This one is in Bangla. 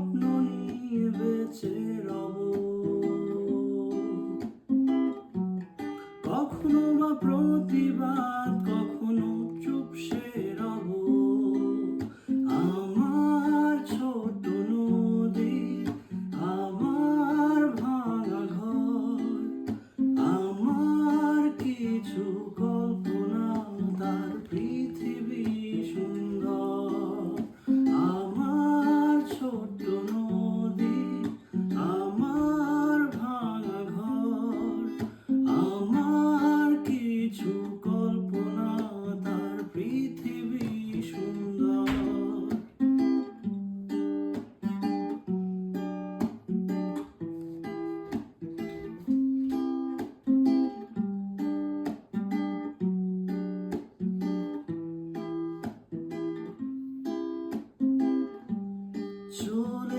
স্বপ্ন নিয়ে বেঁচে রব, কখনো বা প্রতিবাদ, কখনো চুপসে রব। আমার ছোট নদী, আমার ভাঙা ঘর, আমার কিছু কল্পনা, তার পৃথিবী সুন্দর। আমার ছোট নদী, আমার ভাঙা ঘর, আমার কিছু কল্পনা, তার পৃথিবী সুন্দর। চলে